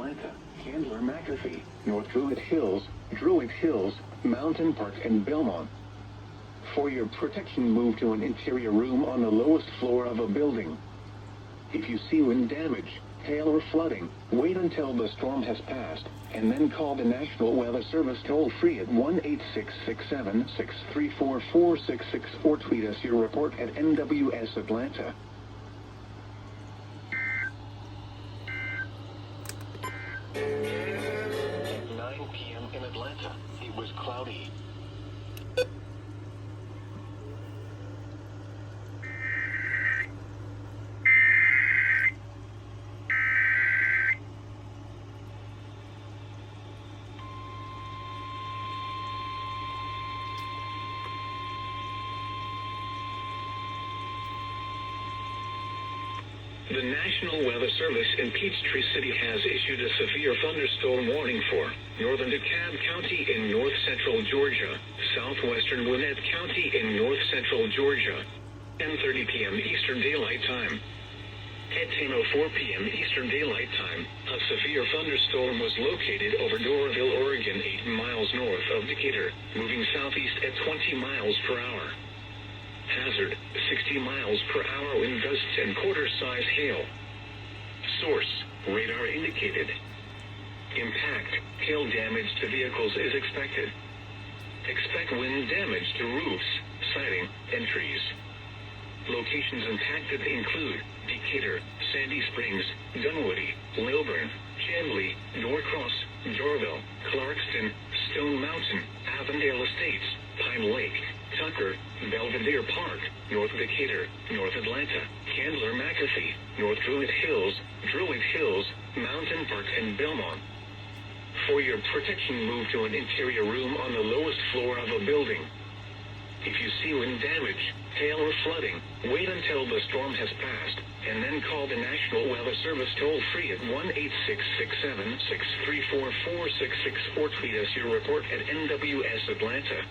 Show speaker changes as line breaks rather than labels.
Atlanta, Chandler McAfee, North Druid Hills, Mountain Park, and Belmont. For your protection, move to an interior room on the lowest floor of a building. If you see wind damage, hail, or flooding, wait until the storm has passed, and then call the National Weather Service toll-free at 1-866-7-634-466 or tweet us your report at NWS Atlanta. At 9 p.m. in Atlanta, it was cloudy.
The National Weather Service in Peachtree City has issued a severe thunderstorm warning for northern DeKalb County in north-central Georgia, southwestern Gwinnett County in north-central Georgia, 10:30 p.m. Eastern Daylight Time. At 10:04 p.m. Eastern Daylight Time, a severe thunderstorm was located over Doraville, Oregon, 8 miles north of Decatur, moving southeast at 20 miles per hour. Hazard, 60 miles per hour wind gusts and quarter-size hail. Source, radar indicated. Impact, hail damage to vehicles is expected. Expect wind damage to roofs, siding, and trees. Locations impacted include Decatur, Sandy Springs, Dunwoody, Lilburn, Chamblee, Norcross, Jorville, Clarkston, Stone Mountain, Avondale Estates, Pine Lake, Tucker, Belvedere Park, North Decatur, North Atlanta, Chandler McAfee, North Druid Hills, Mountain Park, and Belmont. For your protection, move to an interior room on the lowest floor of a building. If you see wind damage, hail, or flooding, wait until the storm has passed, and then call the National Weather Service toll-free at 1-866-7-634-466 or tweet us your report at NWS Atlanta.